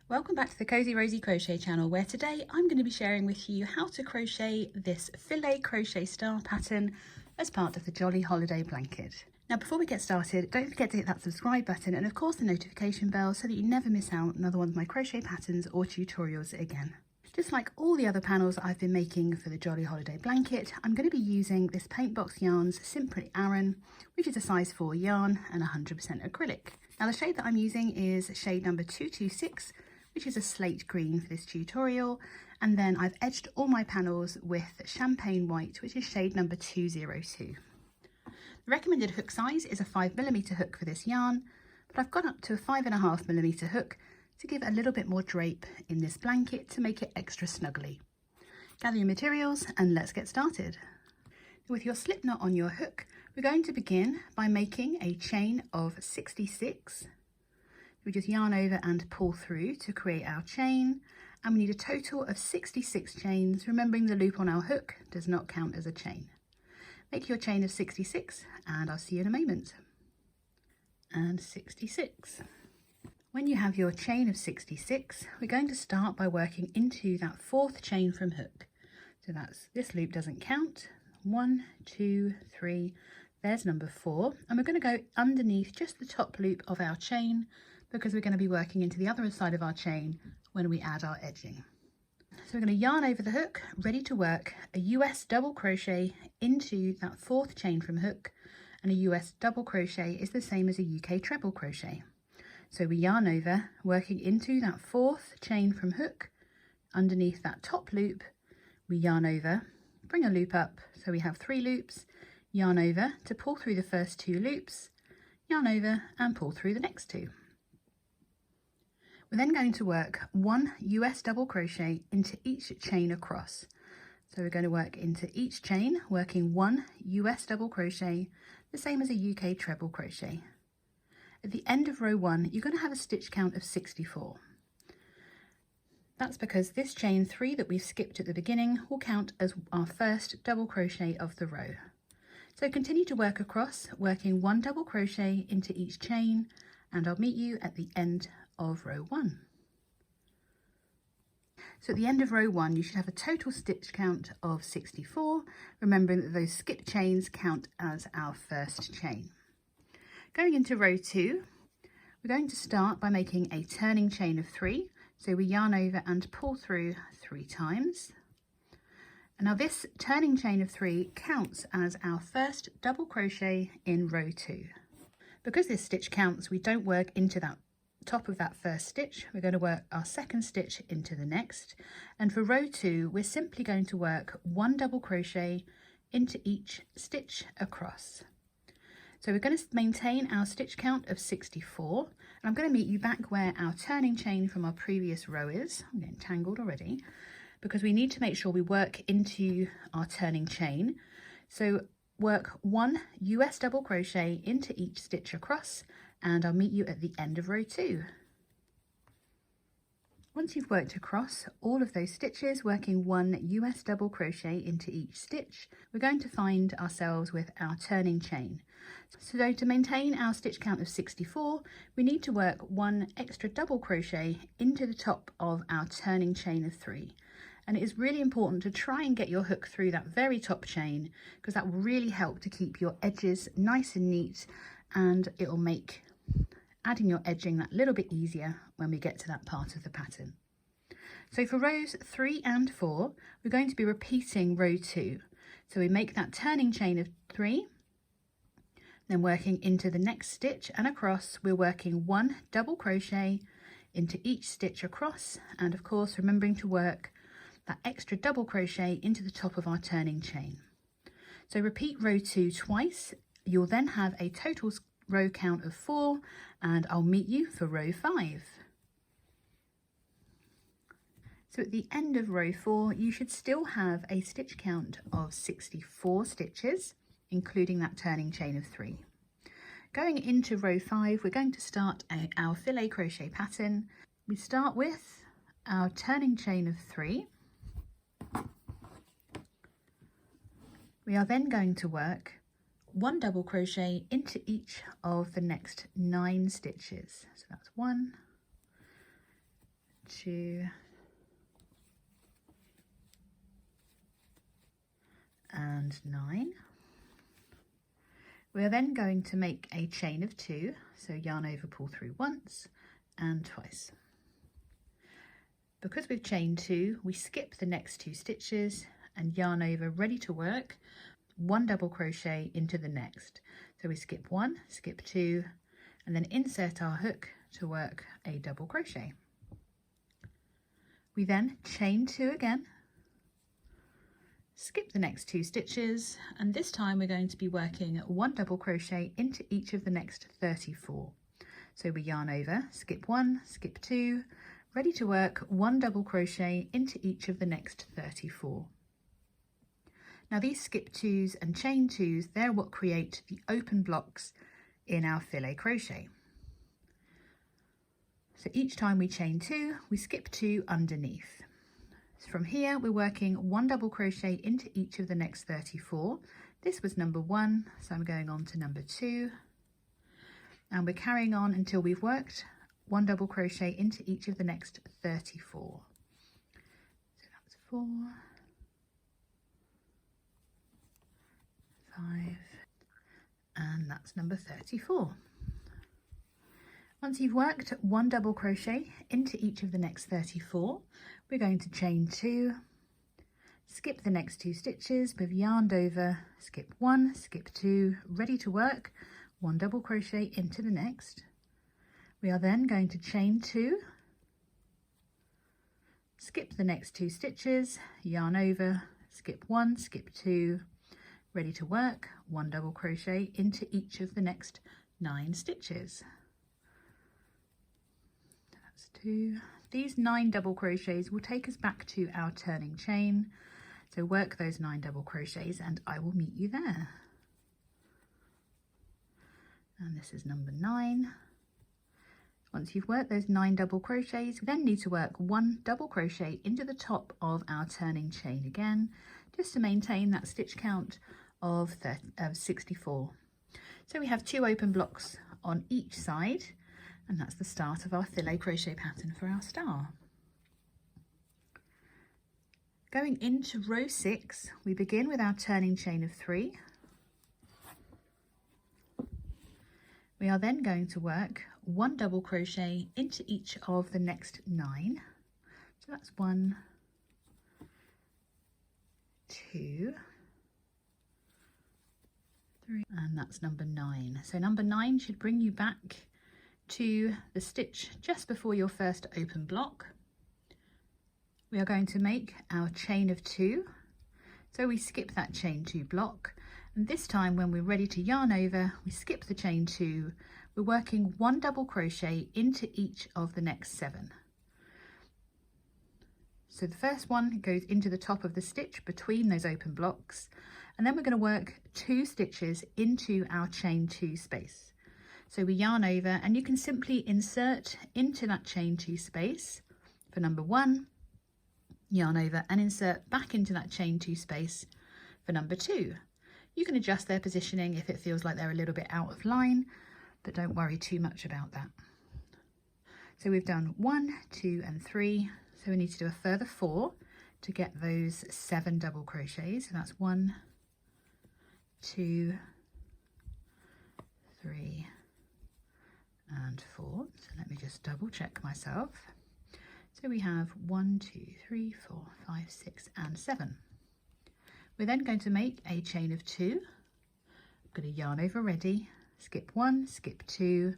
Welcome back to the Cozy Rosy Crochet channel, where today I'm going to be sharing with you how to crochet this filet crochet star pattern as part of the Jolly Holiday blanket. Now before we get started, don't forget to hit that subscribe button and of course the notification bell so that you never miss out another one of my crochet patterns or tutorials again. Just like all the other panels I've been making for the Jolly Holiday blanket, I'm going to be using this Paintbox Yarns Simply Aran, which is a size 4 yarn and 100% acrylic. Now the shade that I'm using is shade number 226, which is a slate green for this tutorial, and then I've edged all my panels with champagne white, which is shade number 202. The recommended hook size is a 5mm hook for this yarn, but I've gone up to a 5.5mm hook to give a little bit more drape in this blanket to make it extra snuggly. Gather your materials and let's get started. With your slip knot on your hook, we're going to begin by making a chain of 66. We just yarn over and pull through to create our chain, and we need a total of 66 chains, remembering the loop on our hook does not count as a chain. Make your chain of 66 and I'll see you in a moment. And 66. When you have your chain of 66, we're going to start by working into that fourth chain from hook. So that's, this loop doesn't count. 1, 2, 3, there's number 4, and we're going to go underneath just the top loop of our chain, because we're going to be working into the other side of our chain when we add our edging. So we're going to yarn over the hook, ready to work a US double crochet into that fourth chain from hook, and a US double crochet is the same as a UK treble crochet. So we yarn over, working into that fourth chain from hook, underneath that top loop, we yarn over, bring a loop up, so we have 3 loops, yarn over to pull through the first 2 loops, yarn over and pull through the next 2. We're then going to work 1 US double crochet into each chain across. So we're going to work into each chain, working 1 US double crochet, the same as a UK treble crochet. At the end of row 1, you're going to have a stitch count of 64. That's because this chain 3 that we've skipped at the beginning will count as our first double crochet of the row. So continue to work across, working 1 double crochet into each chain, and I'll meet you at the end of row 1. So at the end of row 1 you should have a total stitch count of 64, remembering that those skip chains count as our first chain. Going into row 2, we're going to start by making a turning chain of 3, so we yarn over and pull through 3 times. And now this turning chain of 3 counts as our first double crochet in row 2. Because this stitch counts, we don't work into that top of that first stitch. We're going to work our second stitch into the next, and for row 2 we're simply going to work 1 double crochet into each stitch across. So we're going to maintain our stitch count of 64, and I'm going to meet you back where our turning chain from our previous row is. I'm getting tangled already because we need to make sure we work into our turning chain. So work 1 US double crochet into each stitch across, and I'll meet you at the end of row 2. Once you've worked across all of those stitches, working 1 US double crochet into each stitch, we're going to find ourselves with our turning chain. So to maintain our stitch count of 64, we need to work 1 extra double crochet into the top of our turning chain of 3. And it is really important to try and get your hook through that very top chain, because that will really help to keep your edges nice and neat, and it will make adding your edging that little bit easier when we get to that part of the pattern. So for rows 3 and 4, we're going to be repeating row 2. So we make that turning chain of 3, then working into the next stitch and across, we're working 1 double crochet into each stitch across, and of course remembering to work that extra double crochet into the top of our turning chain. So repeat row 2 twice. You'll then have a total row count of 4, and I'll meet you for row 5. So at the end of row 4 you should still have a stitch count of 64 stitches, including that turning chain of 3. Going into row 5, we're going to start our filet crochet pattern. We start with our turning chain of 3. We are then going to work 1 double crochet into each of the next 9 stitches. So that's 1, 2 and 9. We are then going to make a chain of 2, so yarn over, pull through once and twice. Because we've chained 2, we skip the next 2 stitches and yarn over, ready to work, 1 double crochet into the next. So we skip 1, skip 2, and then insert our hook to work a double crochet. We then chain 2 again, skip the next 2 stitches, and this time we're going to be working 1 double crochet into each of the next 34. So we yarn over, skip 1, skip 2, ready to work 1 double crochet into each of the next 34. Now these skip 2s and chain 2s, they're what create the open blocks in our filet crochet. So each time we chain 2, we skip 2 underneath. So from here we're working 1 double crochet into each of the next 34. This was number 1, so I'm going on to number 2, and we're carrying on until we've worked 1 double crochet into each of the next 34. So that's 4, 5, and that's number 34. Once you've worked 1 double crochet into each of the next 34, we're going to chain 2, skip the next 2 stitches, we've yarned over, skip 1, skip 2, ready to work, 1 double crochet into the next. We are then going to chain 2, skip the next 2 stitches, yarn over, skip 1, skip 2, ready to work, 1 double crochet into each of the next 9 stitches. That's 2. These 9 double crochets will take us back to our turning chain. So work those 9 double crochets and I will meet you there. And this is number 9. Once you've worked those 9 double crochets, we then need to work 1 double crochet into the top of our turning chain again, just to maintain that stitch count of 64. So we have 2 open blocks on each side, and that's the start of our filet crochet pattern for our star. Going into row 6, we begin with our turning chain of 3. We are then going to work 1 double crochet into each of the next 9. So that's 1, 2, 3, and that's number 9. So number 9 should bring you back to the stitch just before your first open block. We are going to make our chain of 2. So we skip that chain 2 block, and this time when we're ready to yarn over, we skip the chain 2. We're working 1 double crochet into each of the next 7. So the first one goes into the top of the stitch between those open blocks, and then we're going to work 2 stitches into our chain 2 space. So we yarn over, and you can simply insert into that chain 2 space for number 1, yarn over and insert back into that chain 2 space for number 2. You can adjust their positioning if it feels like they're a little bit out of line, but don't worry too much about that. So we've done 1, 2 and 3, so we need to do a further 4 to get those 7 double crochets. So that's 1, 2, 3 and 4. So let me just double check myself. So we have 1, 2, 3, 4, 5, 6 and 7. We're then going to make a chain of 2. I'm going to yarn over ready, skip 1, skip 2,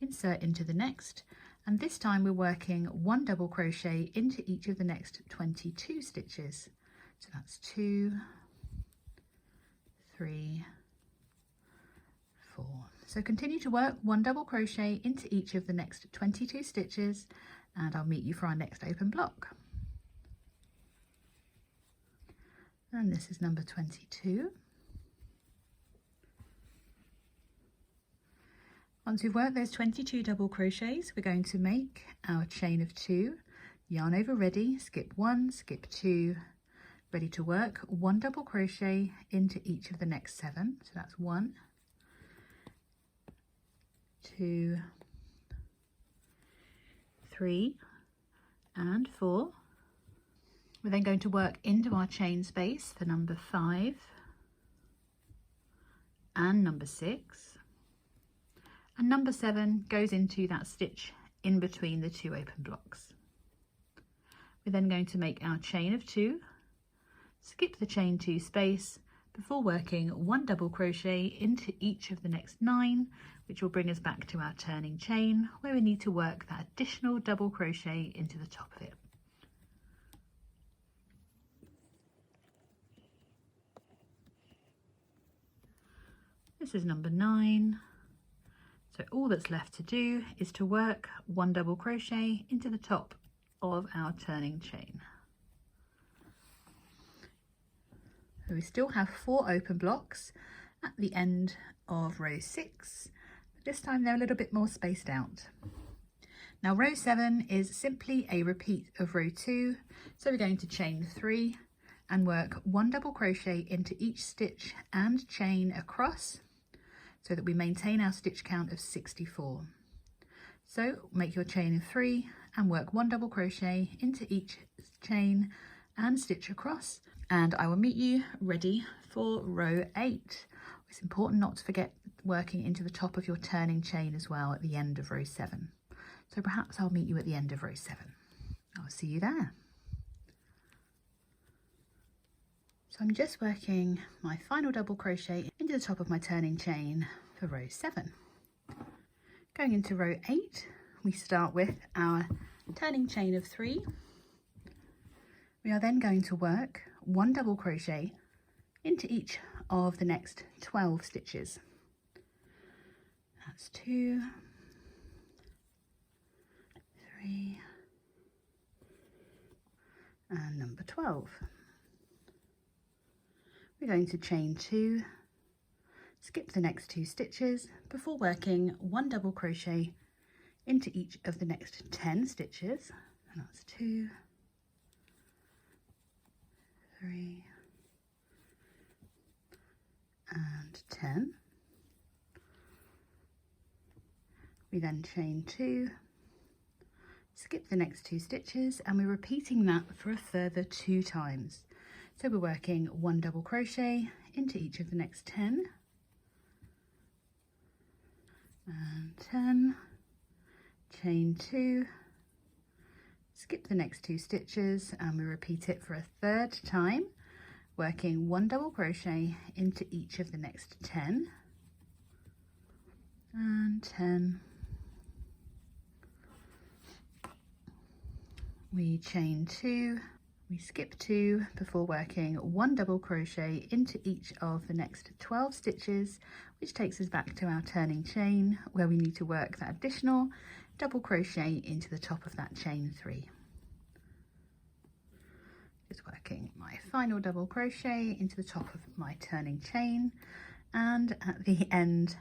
insert into the next, and this time we're working 1 double crochet into each of the next 22 stitches. So that's 2, 3, 4. So continue to work 1 double crochet into each of the next 22 stitches, and I'll meet you for our next open block. And this is number 22. Once we've worked those 22 double crochets, we're going to make our chain of 2, yarn over ready, skip 1, skip 2, ready to work 1 double crochet into each of the next 7. So that's 1, 2, 3 and 4. We're then going to work into our chain space for number 5 and number 6, and number 7 goes into that stitch in between the 2 open blocks. We're then going to make our chain of 2, skip the chain 2 space before working 1 double crochet into each of the next 9, which will bring us back to our turning chain, where we need to work that additional double crochet into the top of it. This is number 9. So all that's left to do is to work 1 double crochet into the top of our turning chain. So we still have 4 open blocks at the end of row 6. This time they're a little bit more spaced out. Now row 7 is simply a repeat of row 2, so we're going to chain 3 and work 1 double crochet into each stitch and chain across, so that we maintain our stitch count of 64. So make your chain of 3 and work 1 double crochet into each chain and stitch across, and I will meet you ready for row 8. It's important not to forget working into the top of your turning chain as well at the end of row 7. So perhaps I'll meet you at the end of row 7. I'll see you there. So I'm just working my final double crochet into the top of my turning chain for row 7. Going into row 8, we start with our turning chain of 3. We are then going to work 1 double crochet into each of the next 12 stitches. That's 2, 3, and number 12. We're going to chain 2, skip the next 2 stitches before working 1 double crochet into each of the next 10 stitches, and that's 2, 3, and 10. We then chain 2, skip the next 2 stitches, and we're repeating that for a further 2 times. So we're working 1 double crochet into each of the next 10, and 10, chain 2, skip the next 2 stitches, and we repeat it for a 3rd time, working 1 double crochet into each of the next 10, and 10. We chain 2, we skip 2 before working 1 double crochet into each of the next 12 stitches, which takes us back to our turning chain, where we need to work that additional double crochet into the top of that chain 3. Just working my final double crochet into the top of my turning chain, and at the end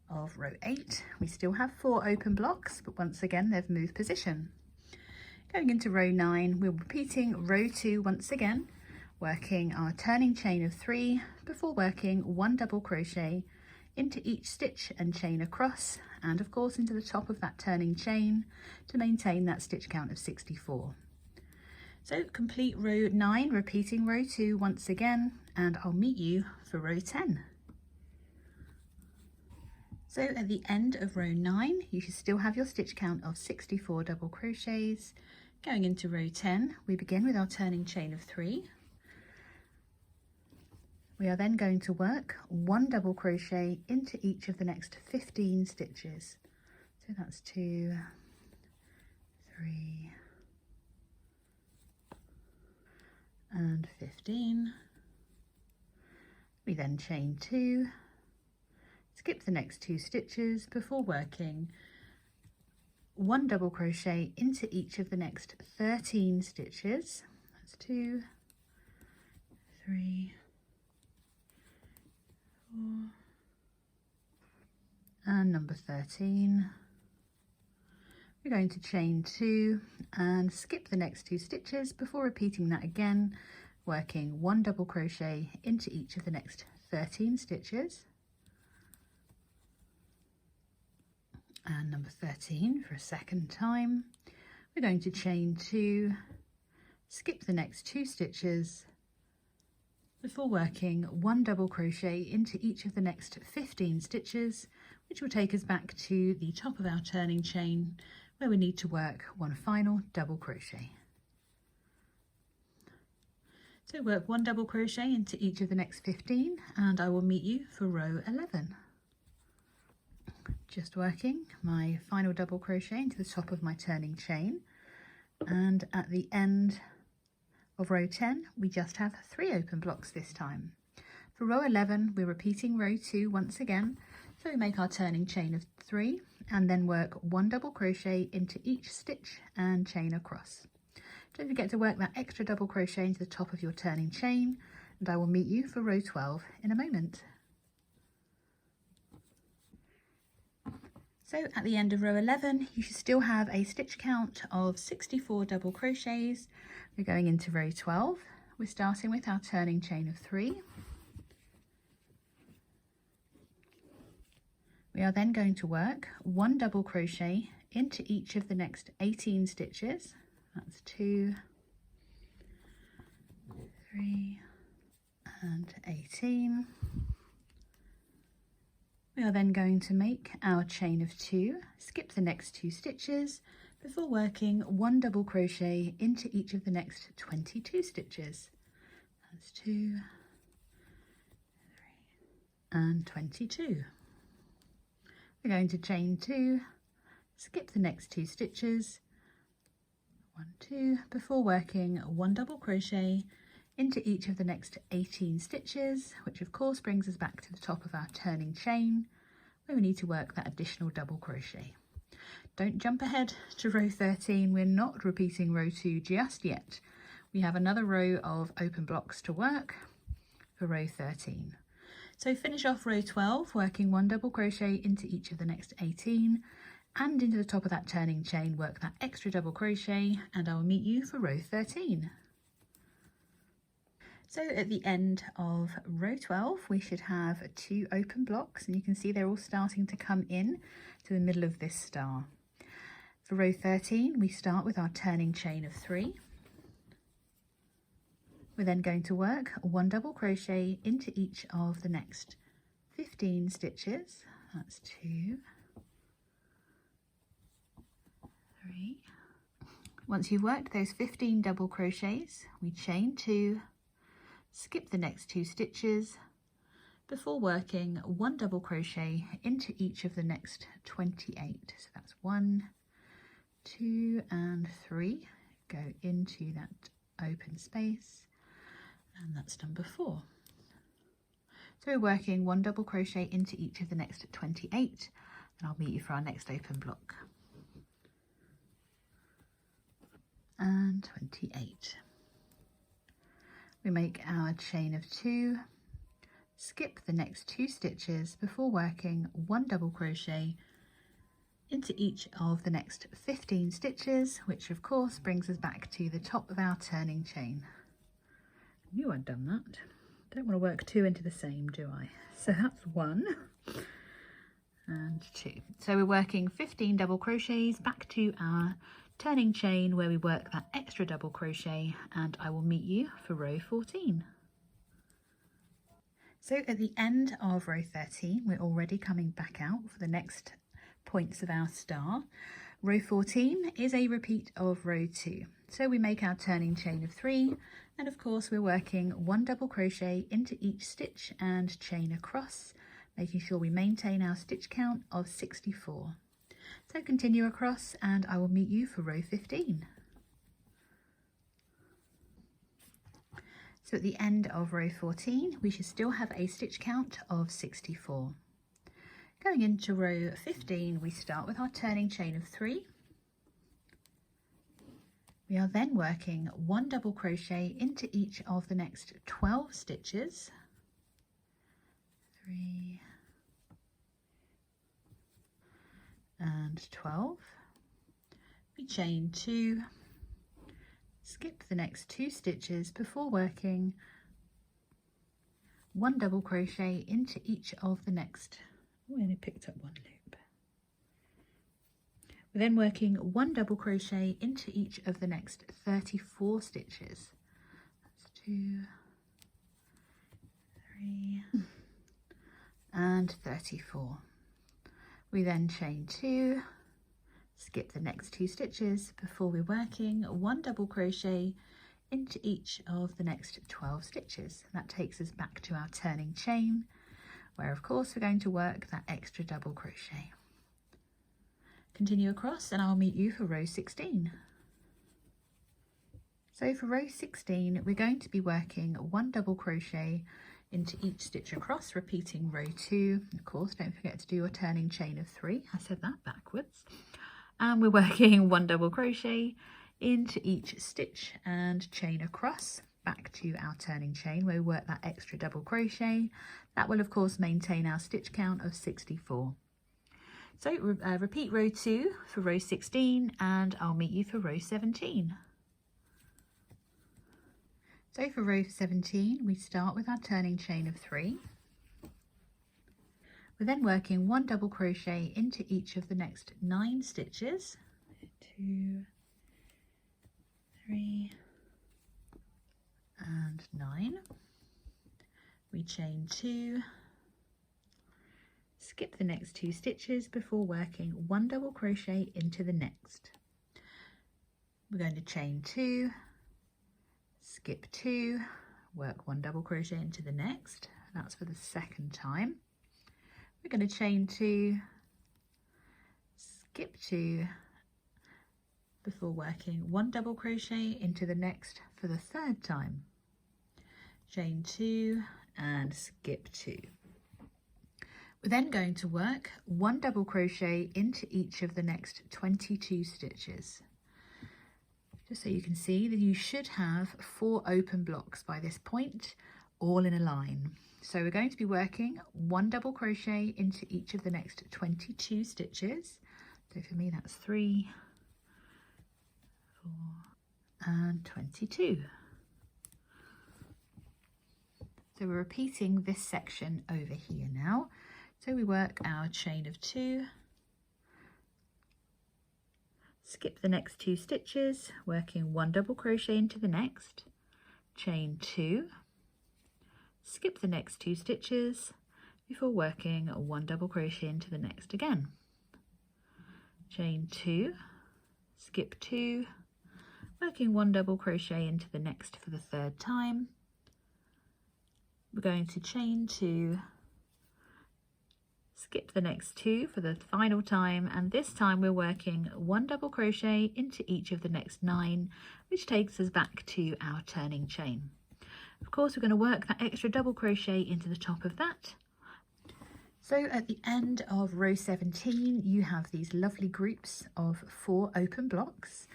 of row 8 we still have 4 open blocks, but once again they've moved position. Going into row 9, we're repeating row 2 once again, working our turning chain of 3 before working 1 double crochet into each stitch and chain across, and of course into the top of that turning chain to maintain that stitch count of 64. So complete row 9, repeating row 2 once again, and I'll meet you for row 10. So at the end of row 9, you should still have your stitch count of 64 double crochets. Going into row 10, we begin with our turning chain of 3. We are then going to work 1 double crochet into each of the next 15 stitches. So that's 2, 3, and 15. We then chain 2, skip the next 2 stitches before working 1 double crochet into each of the next 13 stitches. That's 2, 3, 4, and number 13. We're going to chain 2 and skip the next 2 stitches before repeating that again, working 1 double crochet into each of the next 13 stitches. And number 13 for a second time. we're going to chain 2, skip the next 2 stitches before working 1 double crochet into each of the next 15 stitches, which will take us back to the top of our turning chain where we need to work 1 final double crochet. So work 1 double crochet into each of the next 15 and I will meet you for row 11. Just working my final double crochet into the top of my turning chain, and at the end of row 10 we just have 3 open blocks this time. For row 11 we're repeating row 2 once again, so we make our turning chain of 3 and then work 1 double crochet into each stitch and chain across. Don't forget to work that extra double crochet into the top of your turning chain, and I will meet you for row 12 in a moment. So at the end of row 11 you should still have a stitch count of 64 double crochets. We're going into row 12. We're starting with our turning chain of 3. We are then going to work 1 double crochet into each of the next 18 stitches. That's 2, 3 and 18. We are then going to make our chain of 2, skip the next 2 stitches before working 1 double crochet into each of the next 22 stitches. That's 2, 3 and 22. We're going to chain 2, skip the next 2 stitches, 1, 2, before working 1 double crochet into each of the next 18 stitches, which of course brings us back to the top of our turning chain where we need to work that additional double crochet. Don't jump ahead to row 13, we're not repeating row 2 just yet. We have another row of open blocks to work for row 13. So finish off row 12 working 1 double crochet into each of the next 18 and into the top of that turning chain work that extra double crochet, and I will meet you for row 13. So at the end of row 12 we should have 2 open blocks, and you can see they're all starting to come in to the middle of this star. For row 13 we start with our turning chain of 3. We're then going to work 1 double crochet into each of the next 15 stitches. That's 2, 3. Once you've worked those 15 double crochets, we chain 2, skip the next 2 stitches before working 1 double crochet into each of the next 28. So that's 1, 2 and 3. Go into that open space, and that's number 4. So we're working 1 double crochet into each of the next 28, and I'll meet you for our next open block. And 28. We make our chain of 2, skip the next 2 stitches before working 1 double crochet into each of the next 15 stitches, which of course brings us back to the top of our turning chain. I knew I'd done that. Don't want to work 2 into the same, do I? So that's 1 and 2. So we're working 15 double crochets back to our turning chain where we work that extra double crochet, and I will meet you for row 14. So at the end of row 13 we're already coming back out for the next points of our star. Row 14 is a repeat of row 2. So we make our turning chain of 3, and of course we're working 1 double crochet into each stitch and chain across, making sure we maintain our stitch count of 64. So continue across and I will meet you for row 15. So at the end of row 14 we should still have a stitch count of 64. Going into row 15 we start with our turning chain of 3. We are then working 1 double crochet into each of the next 12 stitches. 3 and 12. We chain 2, skip the next 2 stitches before working 1 double crochet into each of the next, we only picked up 1 loop. We're then working 1 double crochet into each of the next 34 stitches. That's 2, 3, and 34. We then chain 2, skip the next 2 stitches before we're working 1 double crochet into each of the next 12 stitches. That takes us back to our turning chain, where of course we're going to work that extra double crochet. Continue across and I'll meet you for row 16. So for row 16 we're going to be working 1 double crochet into each stitch across, repeating row 2. Of course, don't forget to do your turning chain of 3. I said that backwards. And we're working 1 double crochet into each stitch and chain across back to our turning chain where we work that extra double crochet. That will of course maintain our stitch count of 64. So repeat row 2 for row 16 and I'll meet you for row 17. So for row 17 we start with our turning chain of 3. We're then working 1 double crochet into each of the next 9 stitches. 2, 3 and 9. We chain 2, skip the next 2 stitches before working 1 double crochet into the next. We're going to chain 2, skip 2, work 1 double crochet into the next. That's for the second time. We're going to chain 2, skip 2 before working 1 double crochet into the next for the third time. Chain 2 and skip 2. We're then going to work 1 double crochet into each of the next 22 stitches. Just so you can see that you should have 4 open blocks by this point, all in a line. So we're going to be working 1 double crochet into each of the next 22 stitches. So for me that's 3, 4 and 22. So we're repeating this section over here now. So we work our chain of 2, skip the next 2 stitches, working 1 double crochet into the next, chain 2, skip the next 2 stitches before working 1 double crochet into the next again. Chain 2, skip 2, working 1 double crochet into the next for the third time. We're going to chain 2, skip the next 2 for the final time, and this time we're working 1 double crochet into each of the next 9, which takes us back to our turning chain. Of course we're going to work that extra double crochet into the top of that. So at the end of row 17 you have these lovely groups of 4 open blocks,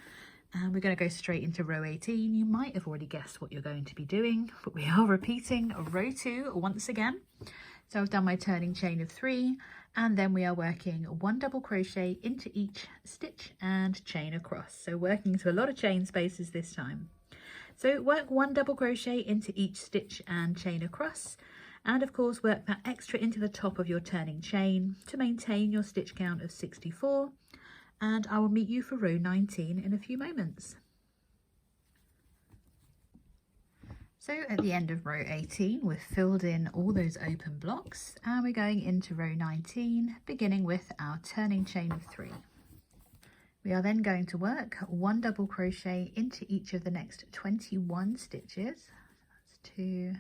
and we're going to go straight into row 18. You might have already guessed what you're going to be doing, but we are repeating row 2 once again. So I've done my turning chain of 3 and then we are working 1 double crochet into each stitch and chain across. So working to a lot of chain spaces this time. So work 1 double crochet into each stitch and chain across, and of course work that extra into the top of your turning chain to maintain your stitch count of 64, and I will meet you for row 19 in a few moments. So at the end of row 18 we've filled in all those open blocks and we're going into row 19, beginning with our turning chain of 3. We are then going to work 1 double crochet into each of the next 21 stitches. That's 2.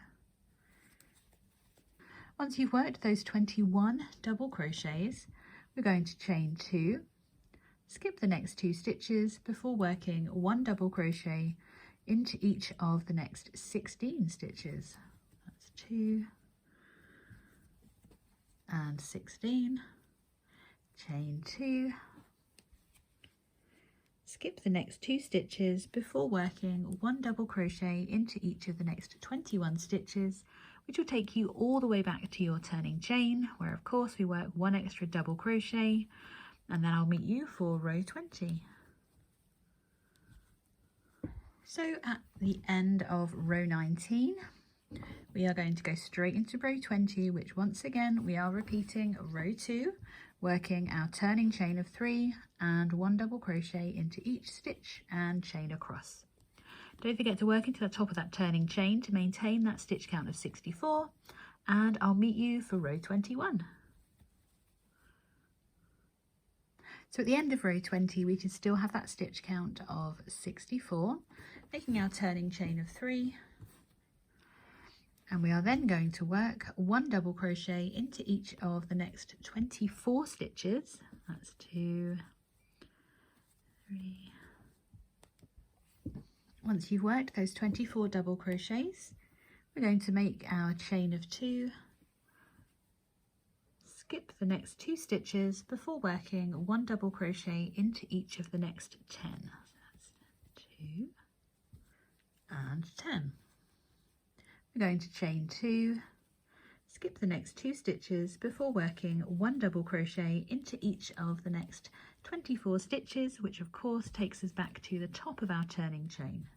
Once you've worked those 21 double crochets, we're going to chain 2, skip the next 2 stitches before working 1 double crochet into each of the next 16 stitches. That's 2 and 16, chain 2, skip the next 2 stitches before working 1 double crochet into each of the next 21 stitches, which will take you all the way back to your turning chain, where of course we work 1 extra double crochet, and then I'll meet you for row 20. So at the end of row 19 we are going to go straight into row 20, which once again we are repeating row 2 working our turning chain of 3 and 1 double crochet into each stitch and chain across. Don't forget to work into the top of that turning chain to maintain that stitch count of 64, and I'll meet you for row 21. So at the end of row 20 we can still have that stitch count of 64, making our turning chain of 3, and we are then going to work 1 double crochet into each of the next 24 stitches. That's 2, 3. Once you've worked those 24 double crochets, we're going to make our chain of 2, skip the next 2 stitches before working 1 double crochet into each of the next 10. So that's 2 and 10. We're going to chain 2, skip the next 2 stitches before working 1 double crochet into each of the next 24 stitches, which of course takes us back to the top of our turning chain.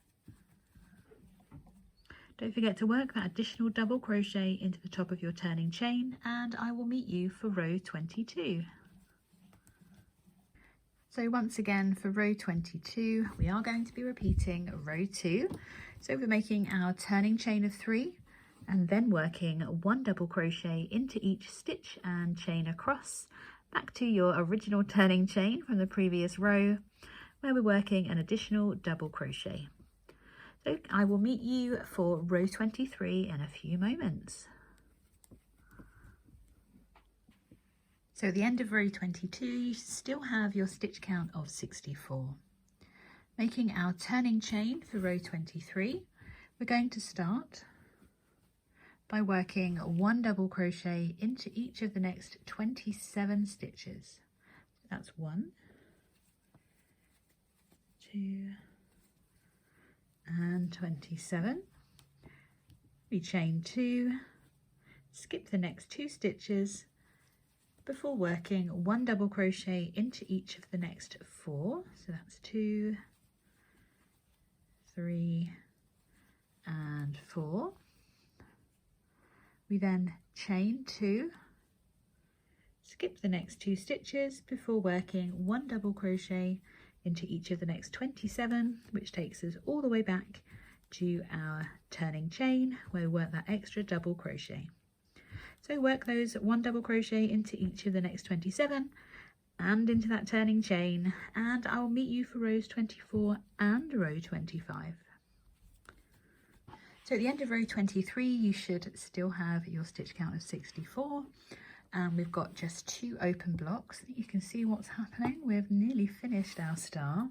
Don't forget to work that additional double crochet into the top of your turning chain, and I will meet you for row 22. So once again for row 22 we are going to be repeating row 2. So we're making our turning chain of 3 and then working 1 double crochet into each stitch and chain across back to your original turning chain from the previous row, where we're working an additional double crochet. So I will meet you for row 23 in a few moments. So at the end of row 22 you still have your stitch count of 64. Making our turning chain for row 23, we're going to start by working 1 double crochet into each of the next 27 stitches. That's 1, 2 and 27. We chain 2, skip the next 2 stitches before working 1 double crochet into each of the next 4. So that's 2, 3 and 4. We then chain 2, skip the next 2 stitches before working 1 double crochet into each of the next 27, which takes us all the way back to our turning chain where we work that extra double crochet. So work those 1 double crochet into each of the next 27 and into that turning chain, and I'll meet you for rows 24 and row 25. So at the end of row 23 you should still have your stitch count of 64, and we've got just 2 open blocks. You can see what's happening. We've nearly finished our star.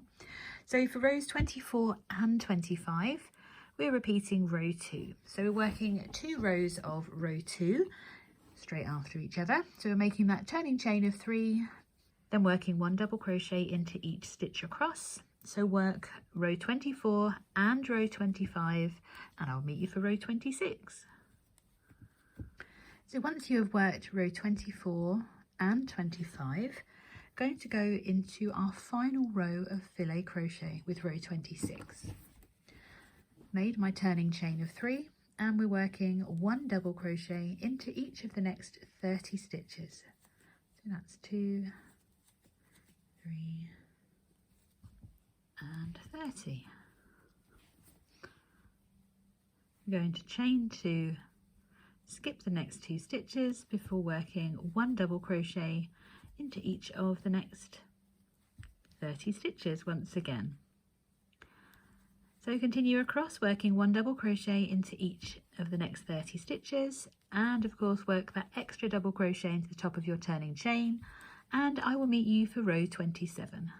So for rows 24 and 25 we're repeating row 2. So we're working 2 rows of row 2 straight after each other. So we're making that turning chain of 3, then working 1 double crochet into each stitch across. So work row 24 and row 25, and I'll meet you for row 26. So once you have worked row 24 and 25, going to go into our final row of filet crochet with row 26. Made my turning chain of 3, and we're working 1 double crochet into each of the next 30 stitches. So that's 2, 3 and 30. We're going to chain 2, skip the next 2 stitches before working 1 double crochet into each of the next 30 stitches once again. So continue across, working 1 double crochet into each of the next 30 stitches, and of course work that extra double crochet into the top of your turning chain, and I will meet you for row 27.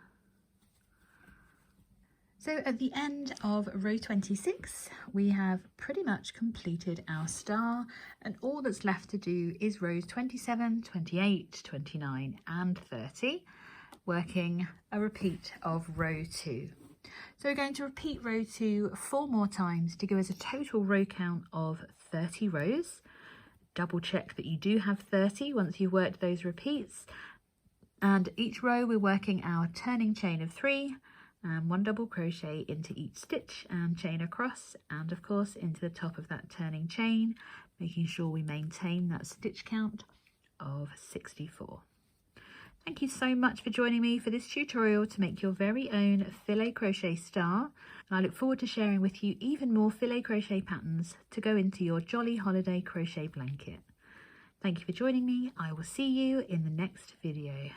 So at the end of row 26 we have pretty much completed our star, and all that's left to do is rows 27, 28, 29 and 30, working a repeat of row 2. So we're going to repeat row 2 4 more times to give us a total row count of 30 rows. Double check that you do have 30 once you've worked those repeats, and each row we're working our turning chain of 3 and 1 double crochet into each stitch and chain across, and of course into the top of that turning chain, making sure we maintain that stitch count of 64. Thank you so much for joining me for this tutorial to make your very own filet crochet star. And I look forward to sharing with you even more filet crochet patterns to go into your jolly holiday crochet blanket. Thank you for joining me. I will see you in the next video.